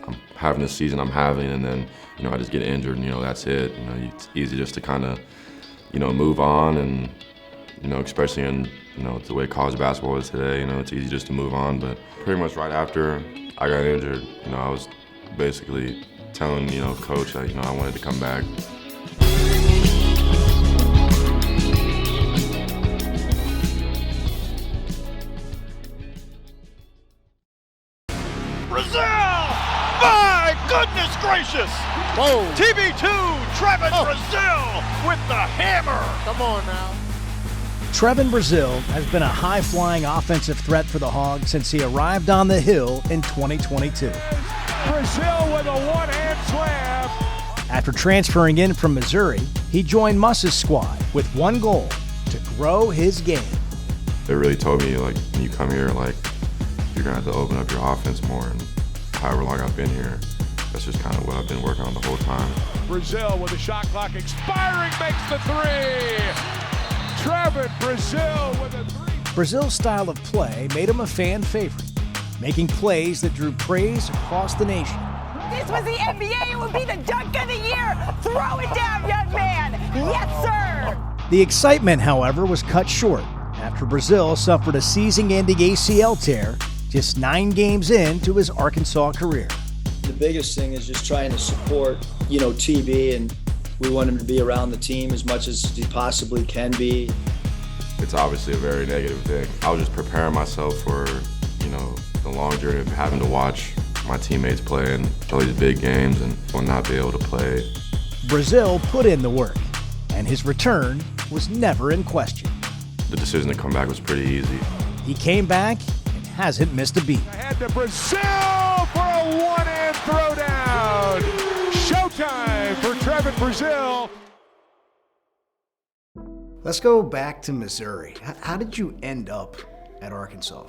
I'm having the season I'm having, and then, you know, I just get injured, and, you know, that's it. You know, it's easy just to kind of, you know, move on, and, you know, especially in, you know, the way college basketball is today, you know, it's easy just to move on. But pretty much right after I got injured, you know, I was basically telling, you know, coach that, you know, I wanted to come back. Brazile! My goodness gracious! Whoa! TB2, Trevon Brazile with the hammer! Come on now. Trevon Brazile has been a high-flying offensive threat for the Hogs since he arrived on the Hill in 2022. Brazile with a one-hand slam! After transferring in from Missouri, he joined Muss's squad with one goal: to grow his game. They really told me, like, when you come here, like, you're gonna have to open up your offense more, and however long I've been here, that's just kind of what I've been working on the whole time. Brazile with the shot clock expiring makes the three! Trevon Brazile with a three! Brazile's style of play made him a fan favorite, making plays that drew praise across the nation. This was the NBA, it would be the dunk of the year! Throw it down, young man! Yes, sir! The excitement, however, was cut short after Brazile suffered a season-ending ACL tear just 9 games into his Arkansas career. The biggest thing is just trying to support, you know, TB, and we want him to be around the team as much as he possibly can be. It's obviously a very negative thing. I was just preparing myself for, you know, the long journey of having to watch my teammates play in all these big games and will not be able to play. Brazile put in the work, and his return was never in question. The decision to come back was pretty easy. He came back and hasn't missed a beat. Ahead to Brazile for a one-hand throwdown. Showtime for Trevon Brazile. Let's go back to Missouri. How did you end up at Arkansas?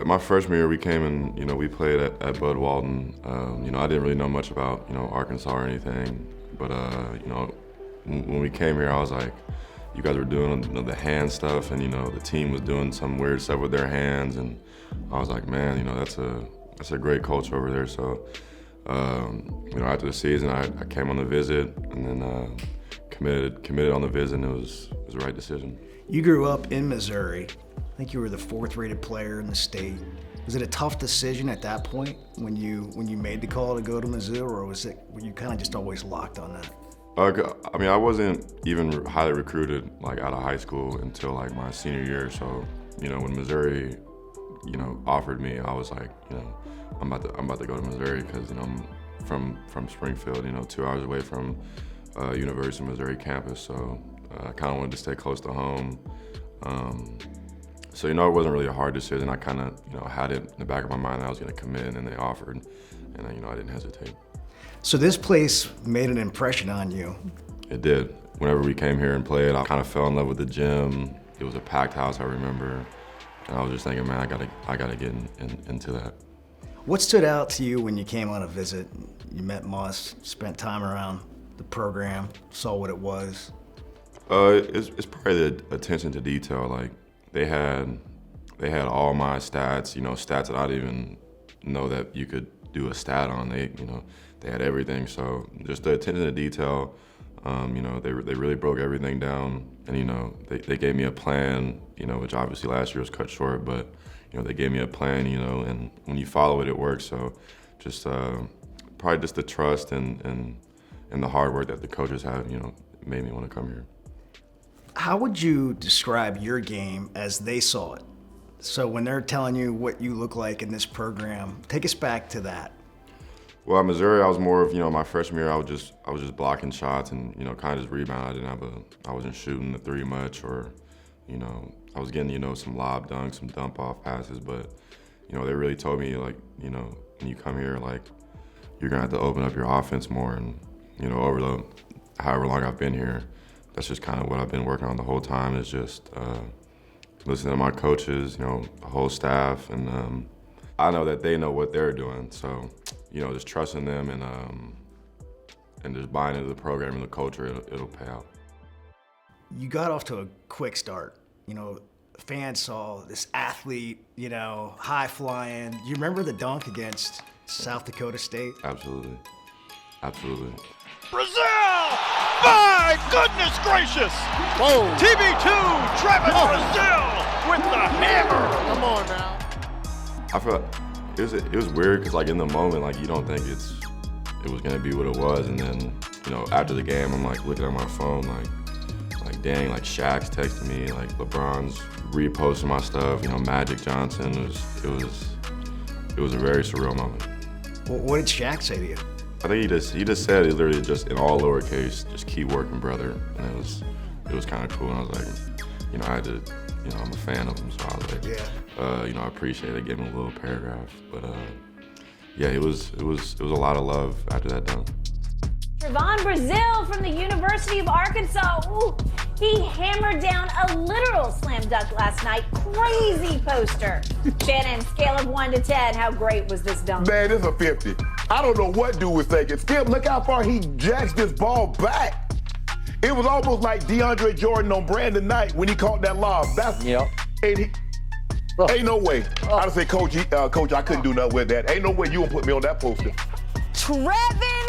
My freshman year, we came and, you know, we played at Bud Walton. You know, I didn't really know much about, you know, Arkansas or anything. But, you know, when we came here, I was like, you guys were doing, you know, the hand stuff, and, you know, the team was doing some weird stuff with their hands, and I was like, man, you know, that's a great culture over there. So, you know, after the season, I came on the visit, and then committed on the visit, and it was the right decision. You grew up in Missouri. I think you were the 4th-rated player in the state. Was it a tough decision at that point when you made the call to go to Mizzou, or were you kind of just always locked on that? I mean, I wasn't even highly recruited, like, out of high school until, like, my senior year. So, you know, when Missouri, you know, offered me, I was like, you know, I'm about to go to Missouri because, you know, I'm from Springfield, you know, 2 hours away from University of Missouri campus. So I kind of wanted to stay close to home. So, you know, it wasn't really a hard decision. I kind of, you know, had it in the back of my mind that I was going to commit, and they offered, and, you know, I didn't hesitate. So this place made an impression on you. It did. Whenever we came here and played, I kind of fell in love with the gym. It was a packed house, I remember. And I was just thinking, man, I gotta get into that. What stood out to you when you came on a visit? You met Muss, spent time around the program, saw what it was. It's probably the attention to detail. Like, they had all my stats, you know, stats that I didn't even know that you could do a stat on. They had everything. So just the attention to detail, you know, they really broke everything down. And, you know, they gave me a plan, you know, which obviously last year was cut short, but, you know, they gave me a plan, you know, and when you follow it, it works. So just probably just the trust and the hard work that the coaches have, you know, made me want to come here. How would you describe your game as they saw it? So when they're telling you what you look like in this program, take us back to that. Well, at Missouri, I was more of, you know, my freshman year, I was just blocking shots and, you know, kind of just rebound. I wasn't shooting the three much, or, you know, I was getting, you know, some lob dunks, some dump off passes, but, you know, they really told me, like, you know, when you come here, like, you're gonna have to open up your offense more. And, you know, over however long I've been here, that's just kind of what I've been working on the whole time, is just listening to my coaches, you know, the whole staff, and I know that they know what they're doing. So, you know, just trusting them and just buying into the program and the culture, it'll pay out. You got off to a quick start. You know, fans saw this athlete, you know, high flying. You remember the dunk against South Dakota State. Absolutely. Absolutely. Brazile! My goodness gracious! Whoa. TB2, Trevon Brazile with the hammer! Come on now. I feel it was weird because like in the moment, like you don't think it was gonna be what it was, and then after the game, I'm like looking at my phone, like dang, like Shaq's texting me, like LeBron's reposting my stuff, Magic Johnson. It was a very surreal moment. Well, what did Shaq say to you? I think he just said it literally just in all lowercase, just keep working, brother, and it was kind of cool, and I was like, I had to. I'm a fan of him, so I was like, yeah. I appreciate it. Give him a little paragraph, but yeah, it was a lot of love after that dunk. Trevon Brazile from the University of Arkansas. Ooh, he hammered down a literal slam dunk last night. Crazy poster. Shannon, scale of 1 to 10, how great was this dunk? Man, this is a 50. I don't know what dude was thinking. Skip, look how far he jacks this ball back. It was almost like DeAndre Jordan on Brandon Knight when he caught that lob. Ain't no way. I'd say, Coach, I couldn't do nothing with that. Ain't no way you gonna put me on that poster. Trevon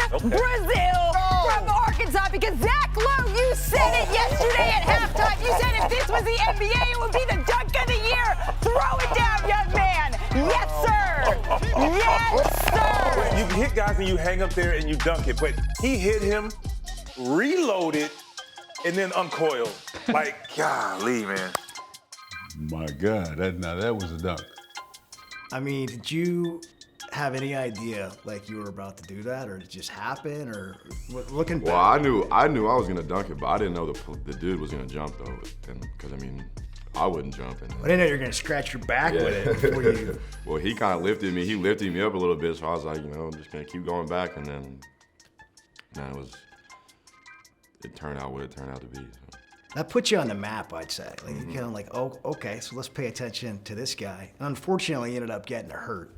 Brazile from Arkansas, because Zach Lowe, you said it yesterday at halftime. You said if this was the NBA, it would be the dunk of the year. Throw it down, young man. Yes, sir. Yes, sir. You hit guys and you hang up there and you dunk it, but he hit him, reloaded, and then uncoiled. Like, golly, man. My God, that was a dunk. I mean, did you have any idea like you were about to do that, or did it just happen, or looking back? Well, I knew I was gonna dunk it, but I didn't know the dude was gonna jump though, because I wouldn't jump. I didn't know you were gonna scratch your back with it before you. Well, he kind of lifted me. He lifted me up a little bit, so I was like, I'm just gonna keep going back, and then, man, it turned out what it turned out to be. So. That puts you on the map, I'd say. Like, you're kind of like, oh, okay, so let's pay attention to this guy. And unfortunately, he ended up getting hurt.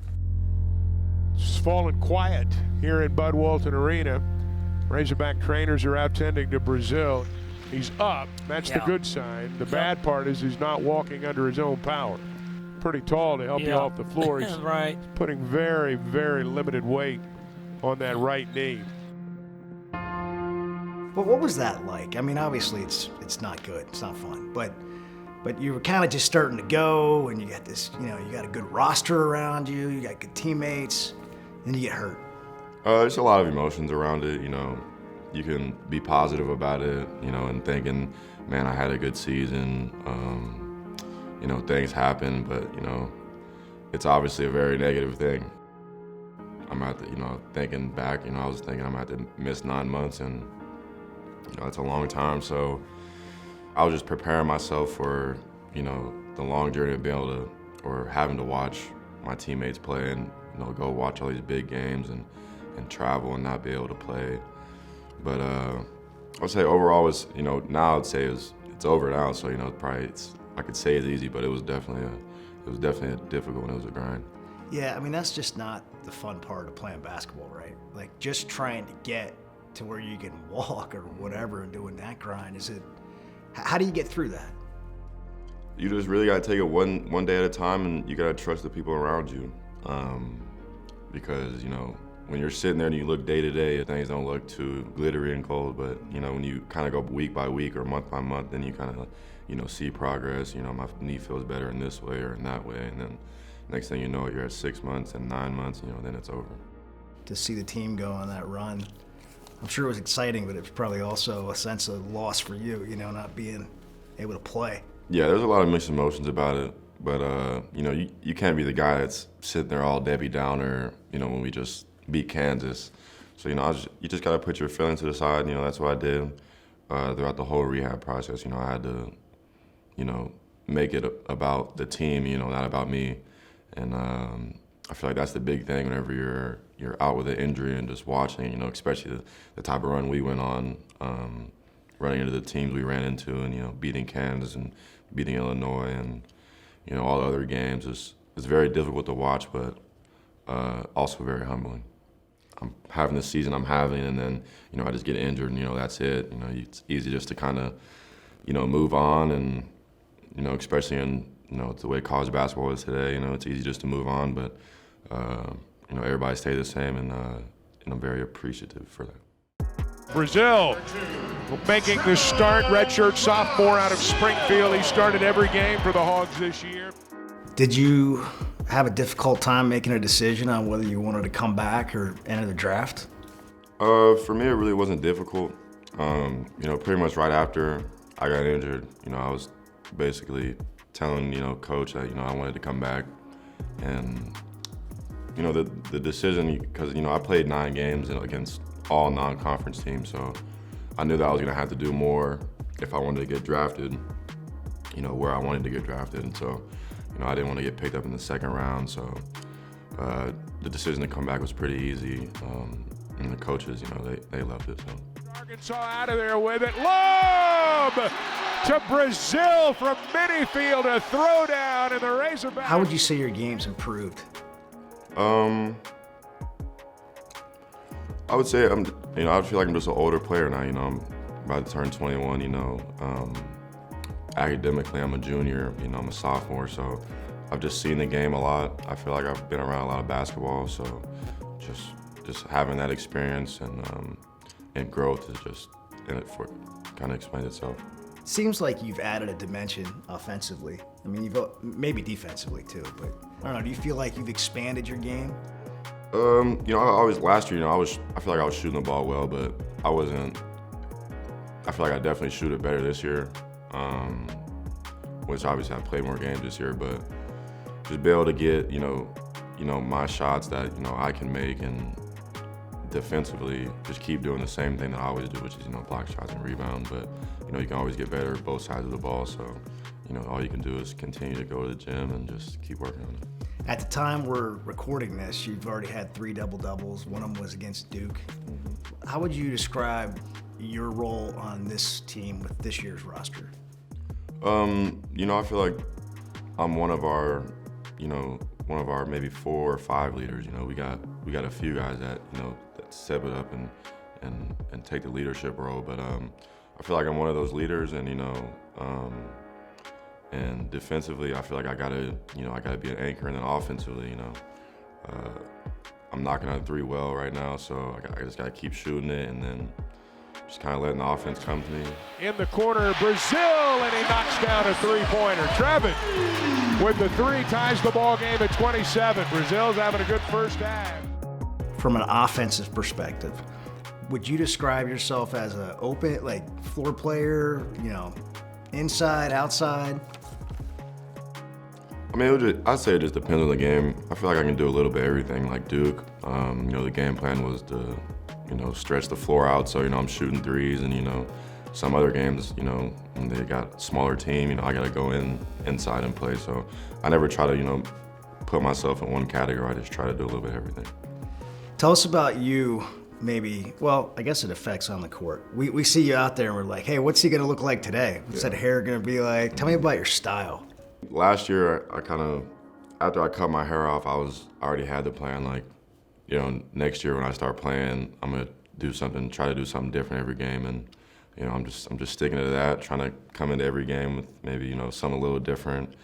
It's fallen quiet here at Bud Walton Arena. Razorback trainers are out tending to Brazile. He's up. That's the good sign. The bad part is he's not walking under his own power. Pretty tall to help you off the floor. He's right. putting very, very limited weight on that right knee. But what was that like? I mean, obviously it's not good. It's not fun. But you were kind of just starting to go, and you got this, you got a good roster around you. You got good teammates. Then you get hurt. There's a lot of emotions around it. You can be positive about it. And thinking, man, I had a good season. Things happen, but it's obviously a very negative thing. I'm at the, thinking back. I was thinking I'm at to miss 9 months, and it's a long time. So I was just preparing myself for the long journey of being able to, or having to watch my teammates play and go watch all these big games and travel and not be able to play. But I would say overall it's now I'd say it's over now. So probably I could say it's easy, but it was definitely difficult and it was a grind. Yeah, I mean that's just not the fun part of playing basketball, right? Like just trying to get to where you can walk or whatever and doing that grind. How do you get through that? You just really gotta take it one day at a time, and you gotta trust the people around you. Because when you're sitting there and you look day to day, things don't look too glittery and cold. But when you kind of go week by week or month by month, then you kind of see progress. My knee feels better in this way or in that way, and then next thing you know, you're at 6 months and 9 months. Then it's over. To see the team go on that run, I'm sure it was exciting, but it was probably also a sense of loss for you. Not being able to play. Yeah, there's a lot of mixed emotions about it. But, you can't be the guy that's sitting there all Debbie Downer, when we just beat Kansas. So, you just got to put your feelings to the side. That's what I did throughout the whole rehab process. I had to, make it about the team, not about me. And I feel like that's the big thing whenever you're out with an injury and just watching, especially the type of run we went on, running into the teams we ran into and, beating Kansas and beating Illinois and, all the other games. It's very difficult to watch, but also very humbling. I'm having the season I'm having, and then, I just get injured, and, that's it. It's easy just to kind of, move on, and, especially in, the way college basketball is today, it's easy just to move on, but everybody stayed the same, and I'm very appreciative for that. Brazile making the start, redshirt sophomore out of Springfield. He started every game for the Hogs this year. Did you have a difficult time making a decision on whether you wanted to come back or enter the draft? For me, it really wasn't difficult. Pretty much right after I got injured, I was basically telling, coach that, I wanted to come back. And, the decision, because, I played 9 games against all non-conference teams, so I knew that I was gonna have to do more if I wanted to get drafted, where I wanted to get drafted. And so, I didn't want to get picked up in the second round, so the decision to come back was pretty easy. And the coaches, they loved it. So. Arkansas out of there with it. Lob to Brazile from Minifield, a throwdown, and the Razorbacks. How would you say your game's improved? I would say I feel like I'm just an older player now. I'm about to turn 21. Academically, I'm a junior. I'm a sophomore, so I've just seen the game a lot. I feel like I've been around a lot of basketball, so just having that experience and growth is just in it for kind of explains itself. Seems like you've added a dimension offensively. I mean, maybe defensively too, but I don't know. Do you feel like you've expanded your game? Last year, I feel like I was shooting the ball well, but I wasn't. I feel like I definitely shoot it better this year, which obviously I played more games this year, but just be able to get, my shots that, I can make, and defensively just keep doing the same thing that I always do, which is, block shots and rebound. But, you can always get better both sides of the ball, so, all you can do is continue to go to the gym and just keep working on it. At the time we're recording this, you've already had 3 double-doubles. One of them was against Duke. How would you describe your role on this team with this year's roster? I feel like I'm one of our maybe 4 or 5 leaders. We got a few guys that that step it up and take the leadership role. But I feel like I'm one of those leaders, and and defensively, I feel like I gotta be an anchor, and then offensively, I'm knocking on 3 well right now, so I just gotta keep shooting it, and then just kind of letting the offense come to me. In the corner, Brazile, and he knocks down a 3-pointer. Trevon with the 3 ties the ball game at 27. Brazile's having a good first half. From an offensive perspective, would you describe yourself as an open, floor player, inside, outside? I mean, I'd say it just depends on the game. I feel like I can do a little bit of everything, like Duke. The game plan was to, stretch the floor out, so, I'm shooting threes, and, some other games, when they got a smaller team, I gotta go inside and play. So I never try to, put myself in one category. I just try to do a little bit of everything. Tell us about you. Maybe, well, I guess it affects on the court. We see you out there and we're like, hey, what's he gonna look like today? What's that hair gonna be like? Tell me about your style. Last year, after I cut my hair off, I already had the plan, next year when I start playing, I'm gonna try to do something different every game, and I'm just sticking to that, trying to come into every game with maybe something a little different,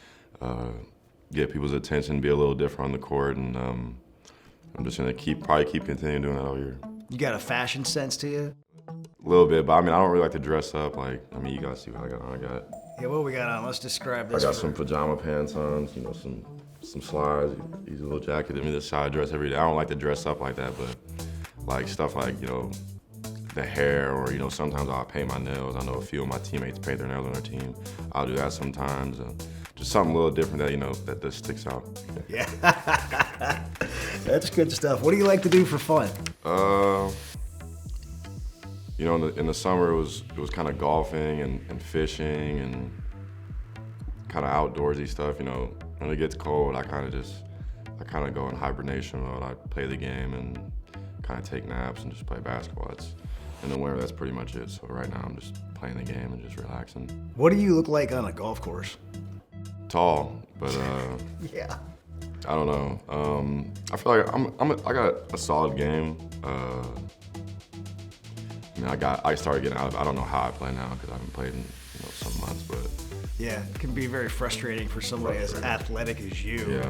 get people's attention, be a little different on the court, and I'm just gonna probably keep continuing doing that all year. You got a fashion sense to you? A little bit, but I don't really like to dress up. You guys see what I got on. Yeah, what we got on? Let's describe this. I got some pajama pants on, some slides, easy little jacket. This is how I dress every day. I don't like to dress up like that, but stuff like, the hair, or, sometimes I'll paint my nails. I know a few of my teammates paint their nails on their team. I'll do that sometimes. Just something a little different that, that sticks out. Yeah. That's good stuff. What do you like to do for fun? In the summer it was kind of golfing and fishing and kind of outdoorsy stuff. When it gets cold, I kind of go in hibernation mode. I play the game and kind of take naps and just play basketball. In the winter, that's pretty much it. So right now I'm just playing the game and just relaxing. What do you look like on a golf course? Tall, but yeah. I don't know. I feel like I got a solid game. I started getting out of it. I don't know how I play now because I haven't played in some months, but yeah, it can be very frustrating for somebody as athletic as you. Yeah.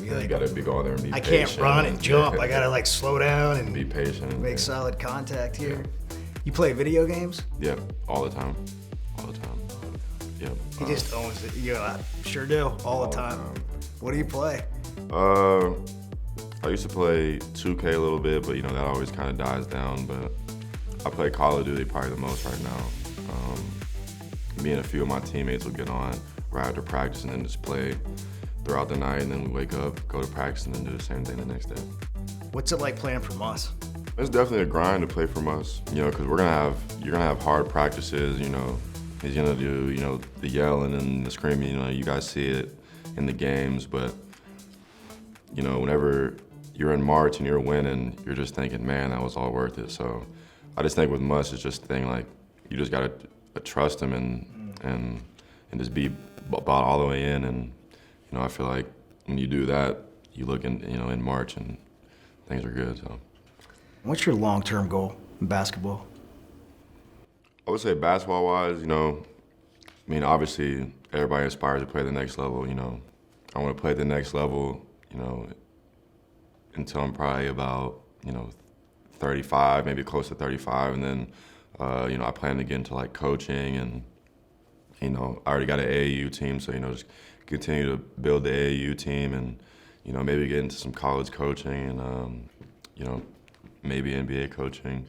You gotta be going there and be I patient. can't run and jump. I gotta like slow down and be patient. make solid contact here. You play video games? Yeah, all the time. All the time. Yeah. He just owns it. I sure do. All the time. What do you play? I used to play 2K a little bit, but that always kind of dies down. But I play Call of Duty probably the most right now. Me and a few of my teammates will get on right after practice and then just play throughout the night, and then we wake up, go to practice, and then do the same thing the next day. What's it like playing from us? It's definitely a grind to play from us, because you're gonna have hard practices. He's gonna do the yelling and the screaming. You guys see it in the games, but whenever you're in March and you're winning, you're just thinking, man, that was all worth it. So I just think with Muss, it's just a thing like you just gotta trust him and just be bought all the way in. And I feel like when you do that, you look in March and things are good. So. What's your long-term goal in basketball? I would say basketball-wise, obviously everybody aspires to play the next level. I want to play at the next level, until I'm probably about 35, maybe close to 35, and then I plan to get into like coaching, and I already got an AAU team, so just continue to build the AAU team, and maybe get into some college coaching, and maybe NBA coaching.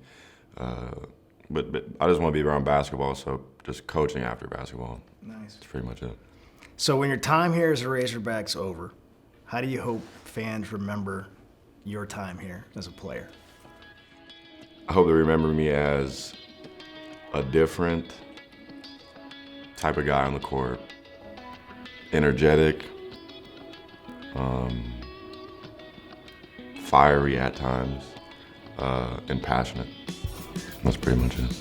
But I just want to be around basketball, so just coaching after basketball. Nice. That's pretty much it. So when your time here as a Razorback's over, how do you hope fans remember your time here as a player? I hope they remember me as a different type of guy on the court. Energetic, fiery at times, and passionate. That's pretty much it.